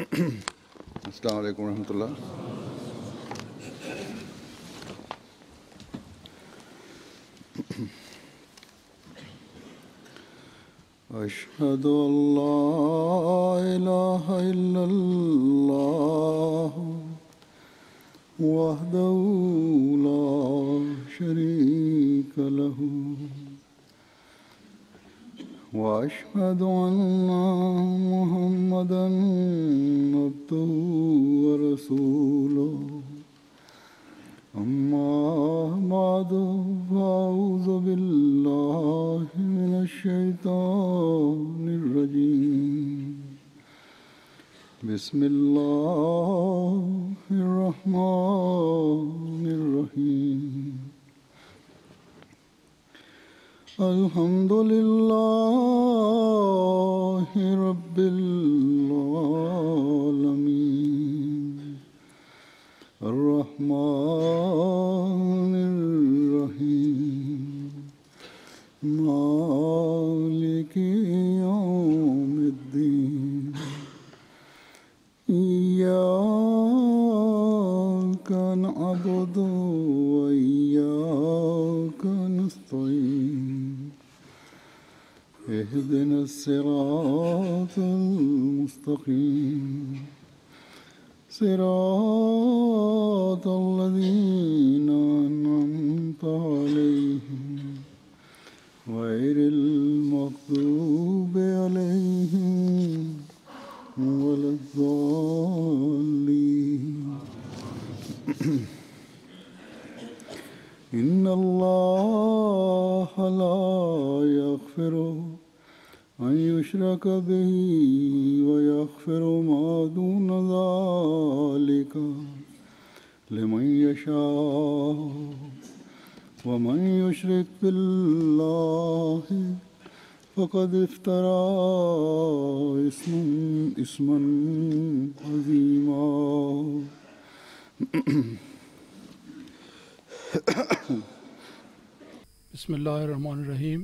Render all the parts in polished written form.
अस्सलाम वालेकुम रहमतुल्लाह। अशहदु अल्ला इलाहा इल्लल्लाह वहदहु ला शरीका लहू وأشهد أن محمدا عبده ورسوله أما بعد فأعوذ بالله من الشيطان الرجيم بسم الله الرحمن الرحيم الحمد لله رب العالمين الرحمن الرحيم مالك يوم الدين إياك نعبد وإياك نستعين اهدنا الصراط المستقيم صراط الذين أنعمت عليهم غير المغضوب عليهم ولا الضالين إن الله لا يغفر أن يشرك به ويغفر ما دون ذلك لمن يشاء ومن يشرك بالله فقد افترى إثما عظيما Bismillahirrahmanirrahim.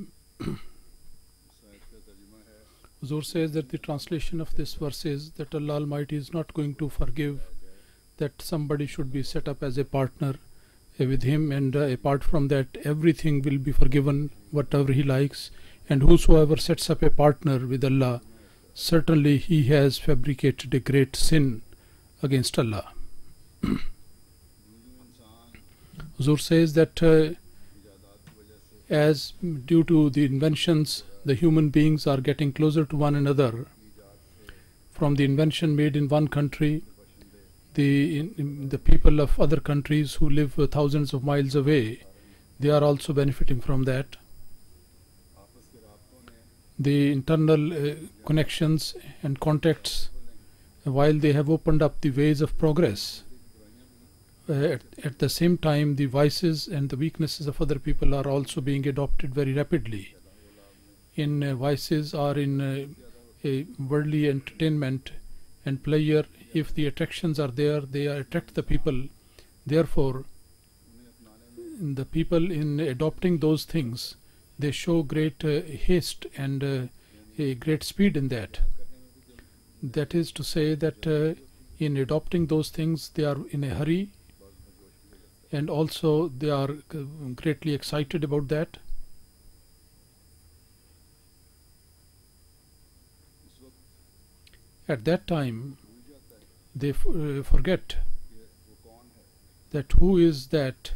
Huzur says that the translation of this verse is that Allah Almighty is not going to forgive that somebody should be set up as a partner with Him, and apart from that everything will be forgiven, whatever He likes, and whosoever sets up a partner with Allah, certainly he has fabricated a great sin against Allah. Huzur says that as due to the inventions, the human beings are getting closer to one another. From the invention made in one country, the people of other countries who live thousands of miles away, they are also benefiting from that. The internal connections and contacts, while they have opened up the ways of progress, at the same time the vices and the weaknesses of other people are also being adopted very rapidly. In vices or in worldly entertainment and pleasure, if the attractions are there, they attract the people. Therefore, the people in adopting those things, they show great haste and a great speed in that. That is to say that in adopting those things, they are in a hurry, and also they are greatly excited about that. At that time, they forget that who is that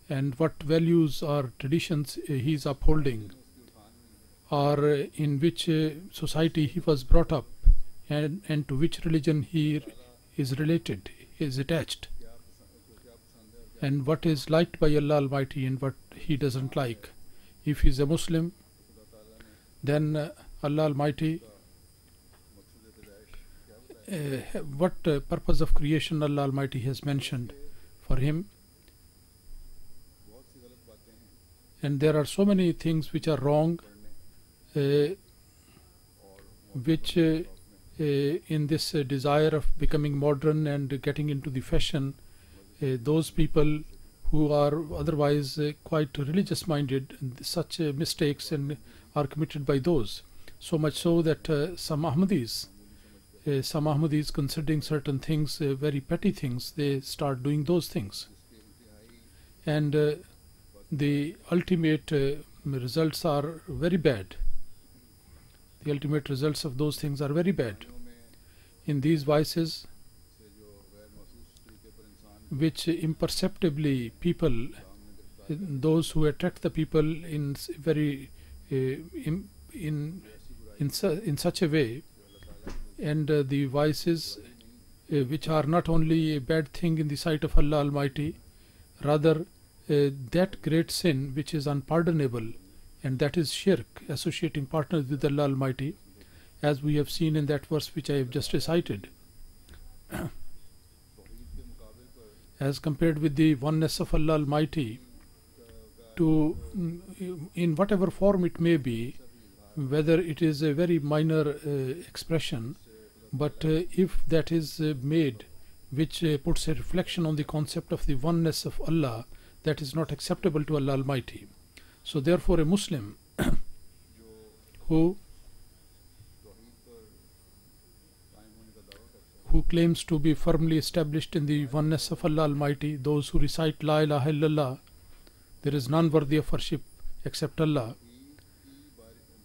and what values or traditions he is upholding, or in which society he was brought up, and to which religion he is related, is attached, and what is liked by Allah Almighty and what He doesn't like. If he is a Muslim, then Allah Almighty, what purpose of creation Allah Almighty has mentioned for him. And there are so many things which are wrong, which in this desire of becoming modern and getting into the fashion, those people who are otherwise quite religious minded, such mistakes and are committed by those. So much so that some Ahmadis considering certain things very petty things, they start doing those things. And the ultimate results are very bad. The ultimate results of those things are very bad. In these vices, which imperceptibly people, those who attract the people in very in such a way, and the vices which are not only a bad thing in the sight of Allah Almighty, rather that great sin which is unpardonable, and that is shirk, associating partners with Allah Almighty, as we have seen in that verse which I have just recited. As compared with the oneness of Allah Almighty, to in whatever form it may be, whether it is a very minor expression, but if that is made which puts a reflection on the concept of the oneness of Allah, that is not acceptable to Allah Almighty. So therefore a Muslim who claims to be firmly established in the oneness of Allah Almighty, those who recite La ilaha illallah, there is none worthy of worship except Allah,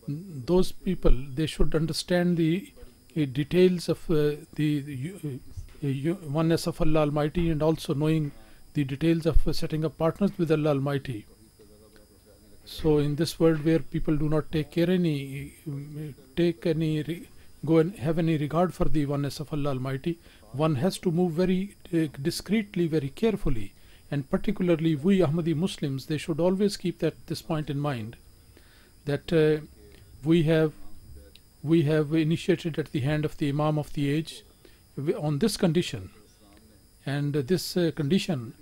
those people, they should understand the details of the oneness of Allah Almighty, and also knowing the details of setting up partners with Allah Almighty. So in this world where people do not go and have any regard for the oneness of Allah Almighty, one has to move very discreetly, very carefully, and particularly we Ahmadi Muslims, they should always keep this point in mind, that we have initiated at the hand of the Imam of the age on this condition, and this condition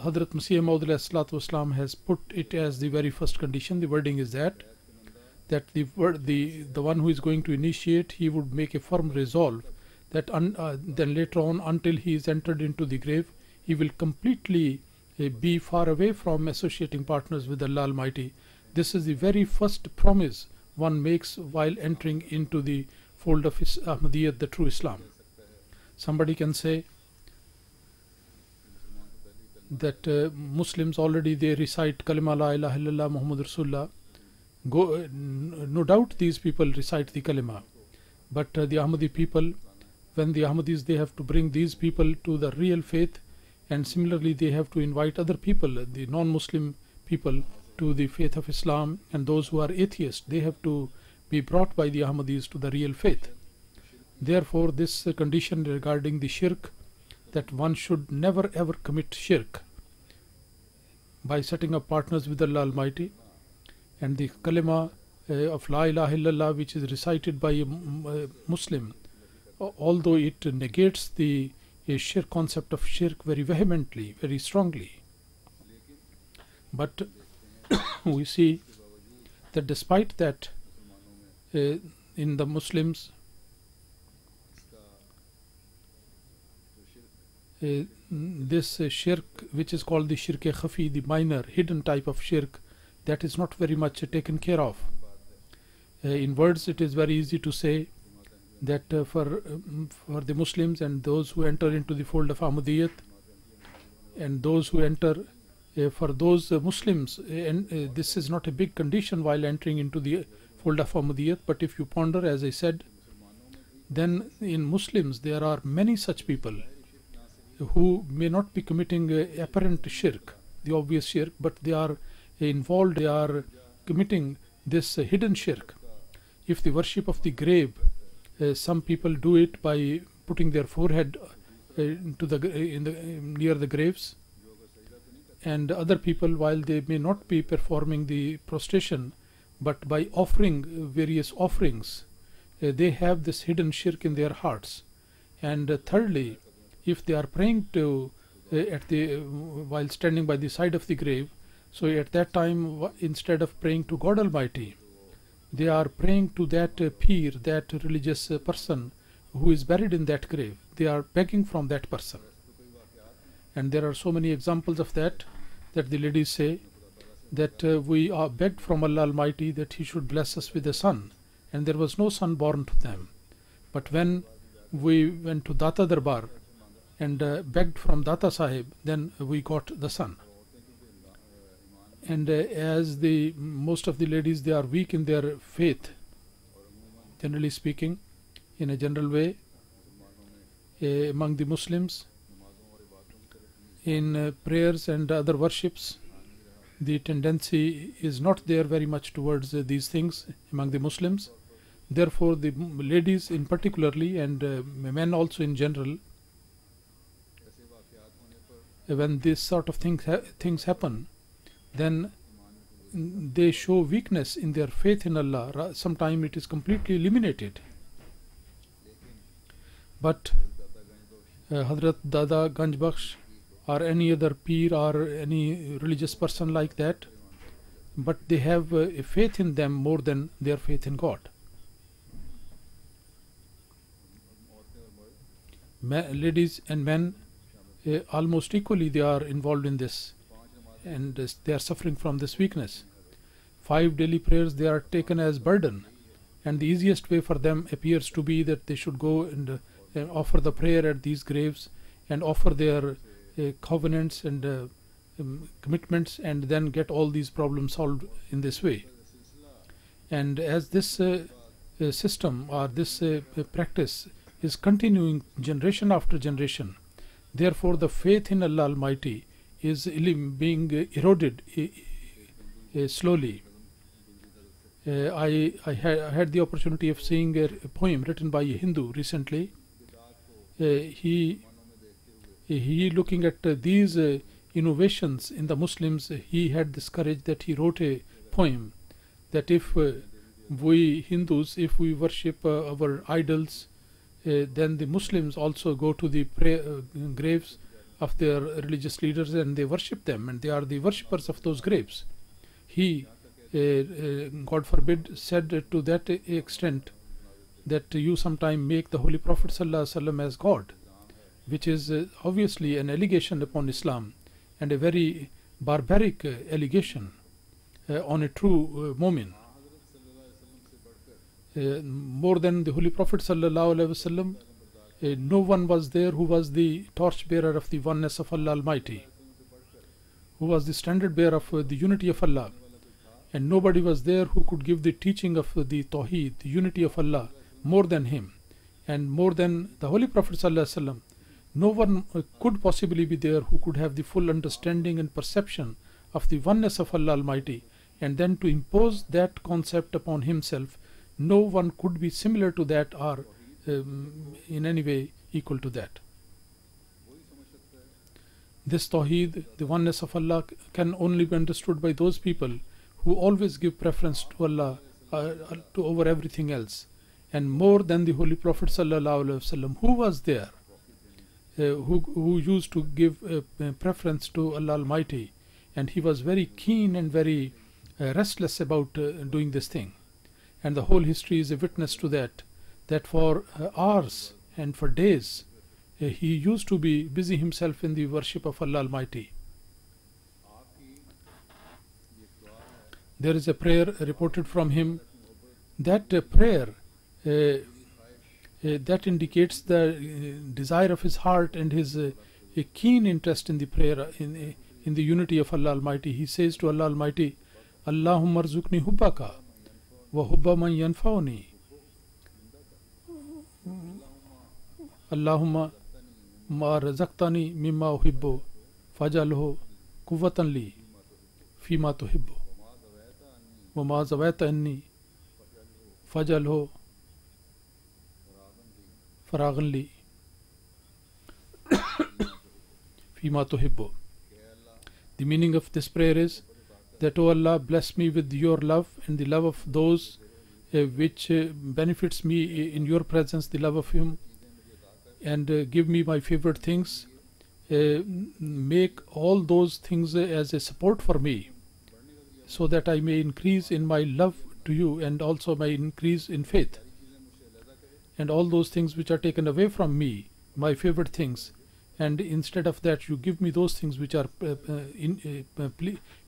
Hadrat Masih Maud Wasalam has put it as the very first condition. The wording is that the one who is going to initiate, he would make a firm resolve that then later on, until he is entered into the grave, he will completely be far away from associating partners with Allah Almighty. This is the very first promise one makes while entering into the fold of Ahmadiyyat, the true Islam. Somebody can say that Muslims already they recite Kalima La ilaha illallah Muhammad Rasulullah. No doubt these people recite the Kalima, but the Ahmadi people, when the Ahmadis, they have to bring these people to the real faith, and similarly they have to invite other people, the non-Muslim people, to the faith of Islam, and those who are atheists, they have to be brought by the Ahmadis to the real faith. Therefore this condition regarding the shirk, that one should never ever commit shirk by setting up partners with Allah Almighty, and the kalima of La ilaha illallah, which is recited by a Muslim, although it negates the shirk concept of shirk very vehemently, very strongly, but we see that despite that in the Muslims this shirk, which is called the shirk-e-khafi, the minor hidden type of shirk, that is not very much taken care of. In words it is very easy to say that for the Muslims and those who enter into the fold of Ahmadiyyat, and those who enter for those Muslims, and this is not a big condition while entering into the fold of Ahmadiyyat, but if you ponder, as I said, then in Muslims there are many such people who may not be committing apparent shirk, the obvious shirk, but they are involved, they are committing this hidden shirk. If the worship of the grave, some people do it by putting their forehead into near the graves, and other people, while they may not be performing the prostration, but by offering various offerings, they have this hidden shirk in their hearts. And thirdly, if they are praying to while standing by the side of the grave, so at that time, instead of praying to God Almighty, they are praying to that peer, that religious person who is buried in that grave. They are begging from that person. And there are so many examples of that the ladies say that we are begged from Allah Almighty that He should bless us with a son, and there was no son born to them. But when we went to Data Darbar and begged from Data Sahib, then we got the son. And as most of the ladies, they are weak in their faith, generally speaking, in a general way, among the Muslims, in prayers and other worships, the tendency is not there very much towards these things among the Muslims. Therefore, the ladies in particularly, and men also in general, when this sort of things happen, then they show weakness in their faith in Allah. Sometimes it is completely eliminated. But Hazrat Dada Ganj Bakhsh or any other peer or any religious person like that, but they have a faith in them more than their faith in God. Ladies and men, almost equally they are involved in this, and they are suffering from this weakness. 5 daily prayers, they are taken as burden, and the easiest way for them appears to be that they should go and offer the prayer at these graves and offer their covenants and commitments, and then get all these problems solved in this way. And as this system or this practice is continuing generation after generation, therefore the faith in Allah Almighty is being eroded slowly. I had the opportunity of seeing a poem written by a Hindu recently. He looking at these innovations in the Muslims, he had this courage that he wrote a poem that if we Hindus, if we worship our idols, then the Muslims also go to the graves of their religious leaders and they worship them, and they are the worshippers of those graves. He, God forbid, said to that extent that you sometime make the Holy Prophet ﷺ as God, which is obviously an allegation upon Islam, and a very barbaric allegation on a true mu'min. More than the Holy Prophet ﷺ, no one was there who was the torchbearer of the oneness of Allah Almighty, who was the standard bearer of the unity of Allah, and nobody was there who could give the teaching of the Tawheed, the unity of Allah, more than him, and more than the Holy Prophet ﷺ. No one could possibly be there who could have the full understanding and perception of the oneness of Allah Almighty, and then to impose that concept upon himself. No one could be similar to that or in any way equal to that. This Tawheed, the oneness of Allah, can only be understood by those people who always give preference to Allah to over everything else, and more than the Holy Prophet ﷺ, who was there, who used to give preference to Allah Almighty, and he was very keen and very restless about doing this thing. And the whole history is a witness to that, that for hours and for days he used to be busy himself in the worship of Allah Almighty. There is a prayer reported from him. That prayer that indicates the desire of his heart and his a keen interest in the prayer, in the unity of Allah Almighty. He says to Allah Almighty, Allahumma rzuqni hubbaka wa hubba man yanfa'uni. Allahumma ma razaqtani mimma uhibbu fajalhu quwwatan li fima tuhibbu wa ma zawaita anni fajalhu faragan li fima tuhibbu. The meaning of this prayer is that, O Allah, bless me with your love and the love of those which benefits me in your presence, the love of him, and give me my favorite things. Make all those things as a support for me, so that I may increase in my love to you and also my increase in faith. And all those things which are taken away from me, my favorite things, and instead of that you give me those things which are